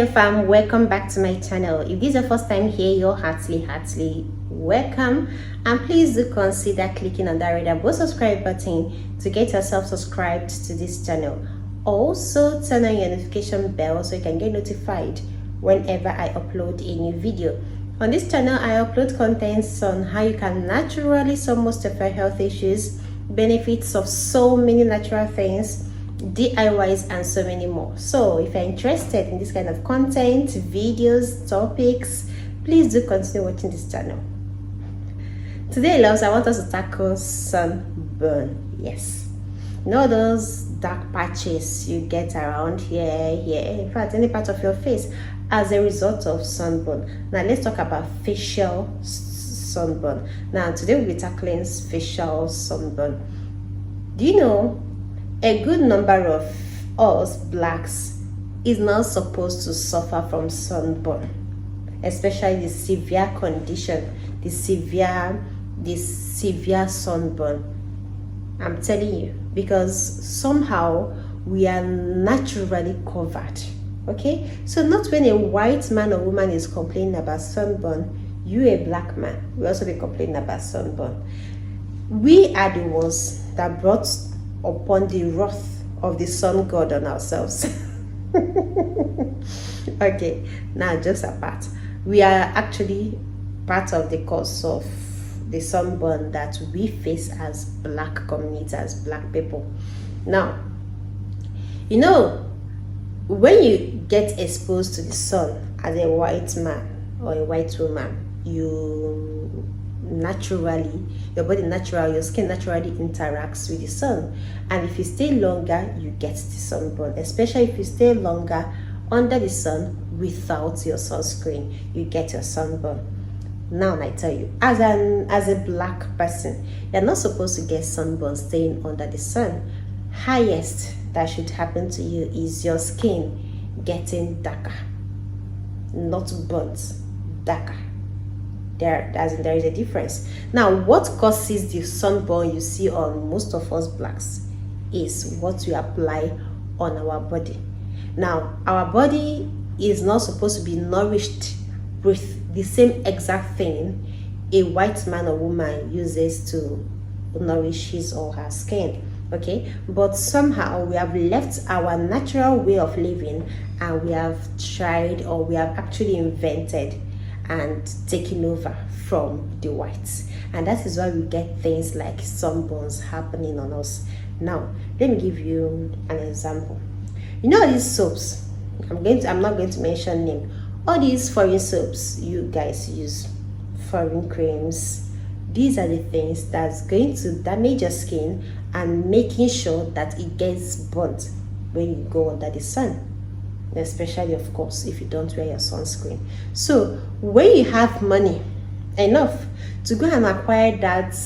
Hello fam, welcome back to my channel. If this is your first time here, you're heartily welcome, and please do consider clicking on that red and blue subscribe button to get yourself subscribed to this channel. Also turn on your notification bell so you can get notified whenever I upload a new video. On this channel I upload contents on how you can naturally solve most of your health issues, benefits of so many natural things, DIYs, and so many more. So if you're interested in this kind of content, videos, topics, please do continue watching this channel. Today, loves, I want us to tackle sunburn. Yes, you know those dark patches you get around here, in fact any part of your face as a result of sunburn. Now let's talk about facial sunburn. Now today we'll be tackling facial sunburn. Do you know a good number of us blacks is not supposed to suffer from sunburn, especially the severe condition, the severe sunburn? I'm telling you, because somehow we are naturally covered. Okay, so not when a white man or woman is complaining about sunburn, you, a black man, will also be complaining about sunburn. We are the ones that brought upon the wrath of the sun god on ourselves. Okay, now jokes apart, we are actually part of the cause of the sunburn that we face as black communities, as black people. Now, you know, when you get exposed to the sun as a white man or a white woman, you naturally, your body naturally, your skin naturally interacts with the sun, and if you stay longer, you get the sunburn. Especially if you stay longer under the sun without your sunscreen, you get your sunburn. Now I tell you, as a black person, you're not supposed to get sunburn staying under the sun. Highest that should happen to you is your skin getting darker, not burnt, darker. There is a difference. Now, what causes the sunburn you see on most of us blacks is what we apply on our body. Now, our body is not supposed to be nourished with the same exact thing a white man or woman uses to nourish his or her skin. Okay, but somehow we have left our natural way of living, and we have tried, or we have actually invented and taking over from the whites, and that is why we get things like sunburns happening on us. Now let me give you an example. You know these soaps, I'm not going to mention name, all these foreign soaps you guys use, foreign creams, these are the things that's going to damage your skin and making sure that it gets burnt when you go under the sun, especially of course if you don't wear your sunscreen. So when you have money enough to go and acquire that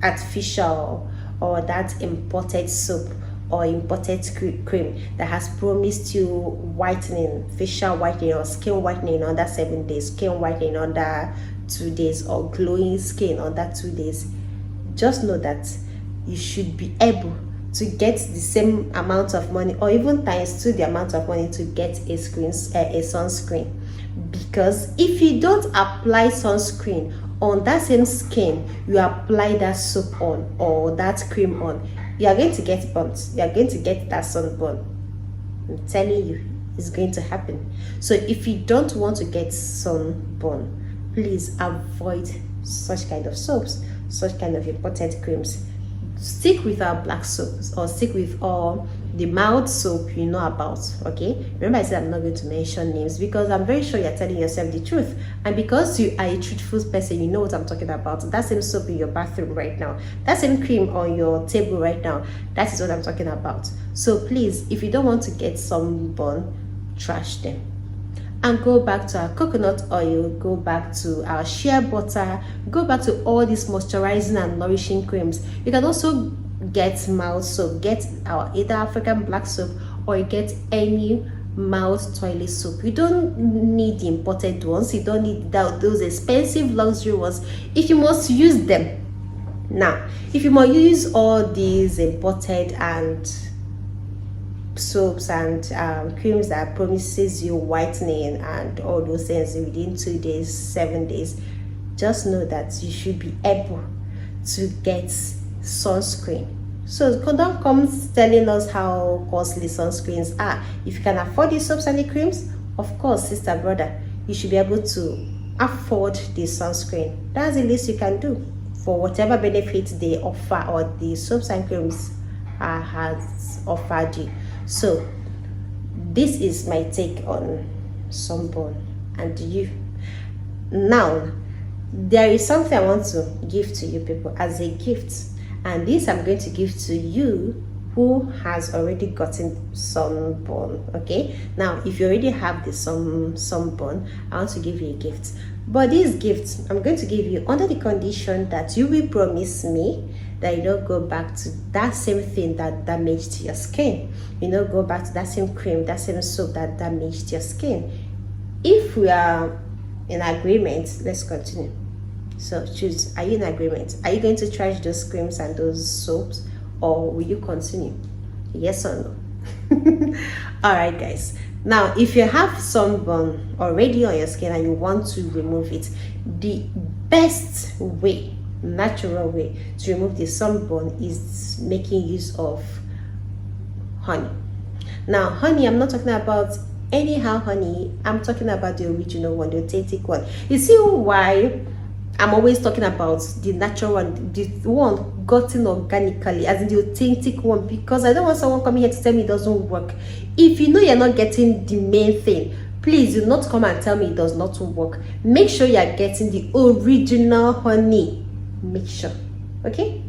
artificial or that imported soap or imported cream that has promised you whitening, facial whitening or skin whitening under 7 days, skin whitening under 2 days, or glowing skin under 2 days, just know that you should be able to get the same amount of money, or even times 2 the amount of money, to get a sunscreen. Because if you don't apply sunscreen on that same skin you apply that soap on or that cream on, you are going to get burnt, you are going to get that sunburn. I'm telling you, it's going to happen. So if you don't want to get sunburn, please avoid such kind of soaps, such kind of imported creams. Stick with our black soaps, or stick with all the mild soap you know about. Okay, remember I said I'm not going to mention names, because I'm very sure you're telling yourself the truth, and because you are a truthful person, you know what I'm talking about. That same soap in your bathroom right now, that same cream on your table right now, that is what I'm talking about. So please, if you don't want to get sunburn, trash them and go back to our coconut oil, go back to our shea butter, go back to all these moisturizing and nourishing creams. You can also get mild soap, get our either African black soap, or get any mild toilet soap. You don't need the imported ones, you don't need those expensive luxury ones if you must use them. Now if you must use all these imported and soaps and creams that promises you whitening and all those things within 2 days, 7 days, just know that you should be able to get sunscreen. So don't come telling us how costly sunscreens are. If you can afford the soaps and the creams, of course, sister, brother, you should be able to afford the sunscreen. That's the least you can do for whatever benefits they offer or the soaps and creams has offered you. So this is my take on sunburn. And you, now there is something I want to give to you people as a gift, and this I'm going to give to you who has already gotten sunburn. Okay, now if you already have the sunburn, I want to give you a gift. But this gift I'm going to give you under the condition that you will promise me that you don't go back to that same thing that damaged your skin. You don't go back to that same cream, that same soap that damaged your skin. If we are in agreement, let's continue. So choose. Are you in agreement? Are you going to trash those creams and those soaps, or will you continue? Yes or no? All right, guys. Now, if you have sunburn already on your skin and you want to remove it, the best way, natural way to remove the sunburn is making use of honey. Now, honey, I'm not talking about anyhow honey. I'm talking about the original one, the authentic one. You see why I'm always talking about the natural one, the one gotten organically, as in the authentic one, because I don't want someone coming here to tell me it doesn't work. If you know you're not getting the main thing, please do not come and tell me it does not work. Make sure you're getting the original honey. Make sure. Okay?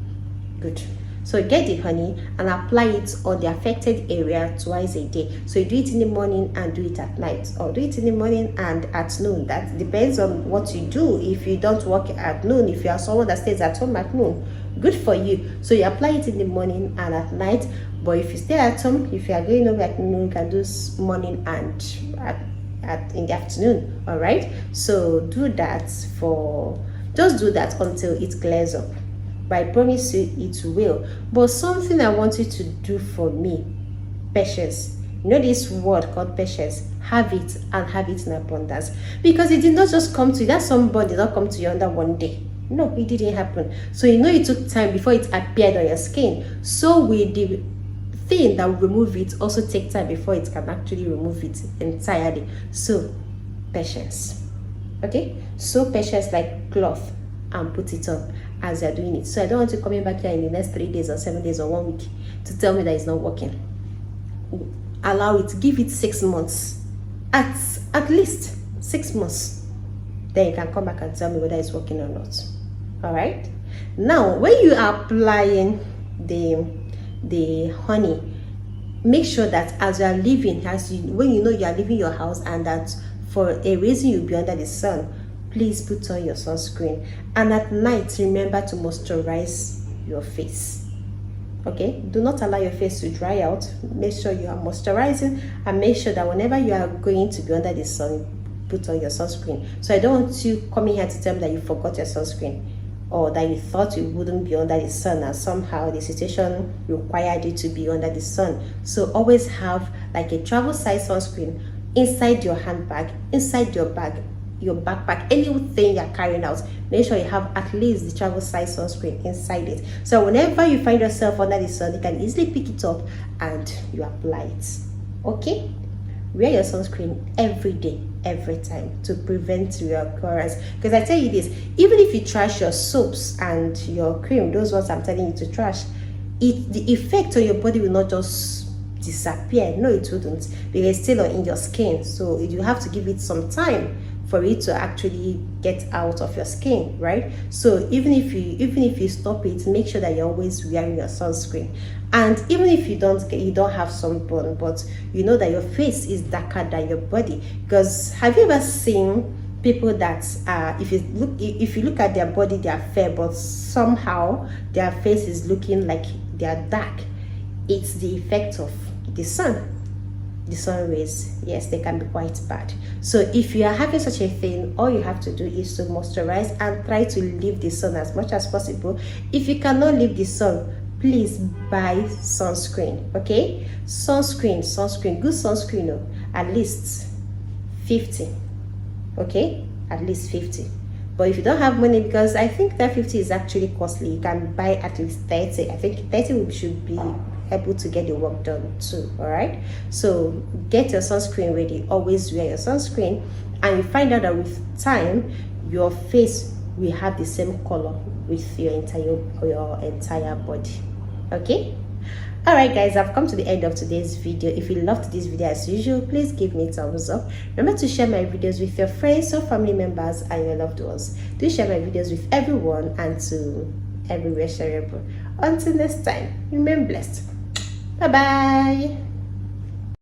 Good. So get the honey and apply it on the affected area twice a day. So you do it in the morning and do it at night, or do it in the morning and at noon. That depends on what you do. If you don't work at noon, if you are someone that stays at home at noon, good for you. So you apply it in the morning and at night. But if you stay at home, if you are going over at noon, you can do morning and in the afternoon. All right. So do that just do that until it clears up. But I promise you it will. But something I want you to do for me, patience. You know this word called patience. Have it, and have it in abundance. Because it did not just come to you. That somebody did not come to you under one day. No, it didn't happen. So you know it took time before it appeared on your skin. So with the thing that will remove it also take time before it can actually remove it entirely. So patience. Okay? So patience like cloth and put it on as you're doing it. So I don't want you coming back here in the next 3 days or 7 days or 1 week to tell me that it's not working. Allow it, give it 6 months, at least 6 months. Then you can come back and tell me whether it's working or not. All right. Now, when you are applying the honey, make sure that as you are leaving, when you know you are leaving your house and that for a reason you'll be under the sun, please put on your sunscreen. And at night, remember to moisturize your face. Okay? Do not allow your face to dry out. Make sure you are moisturizing, and make sure that whenever you are going to be under the sun, put on your sunscreen. So I don't want you coming here to tell me that you forgot your sunscreen, or that you thought you wouldn't be under the sun and somehow the situation required you to be under the sun. So always have like a travel size sunscreen inside your handbag, inside your bag, your backpack, anything you're carrying out. Make sure you have at least the travel size sunscreen inside it. So whenever you find yourself under the sun, you can easily pick it up and you apply it. Okay? Wear your sunscreen every day, every time, to prevent reoccurrence. Because I tell you this, even if you trash your soaps and your cream, those ones I'm telling you to trash, the effect on your body will not just disappear. No, it wouldn't, because it's still in your skin. So you have to give it some time for it to actually get out of your skin, right? So even if you stop it, make sure that you're always wearing your sunscreen. And even if you don't have sunburn, but you know that your face is darker than your body. Because have you ever seen people that if you look at their body, they are fair, but somehow their face is looking like they are dark? It's the effect of the sun rays. Yes, they can be quite bad. So if you are having such a thing, all you have to do is to moisturize and try to leave the sun as much as possible. If you cannot leave the sun, please buy sunscreen. Okay, sunscreen, good sunscreen, at least 50. Okay, at least 50. But if you don't have money, because I think that 50 is actually costly, you can buy at least 30. I think 30 should be able to get the work done too. All right, so get your sunscreen ready. Always wear your sunscreen, and you find out that with time your face will have the same color with your entire body. Okay. All right, guys, I've come to the end of today's video. If you loved this video as usual, please give me a thumbs up. Remember to share my videos with your friends or family members and your loved ones. Do share my videos with everyone and to everywhere shareable. Until next time, remain blessed. Bye bye.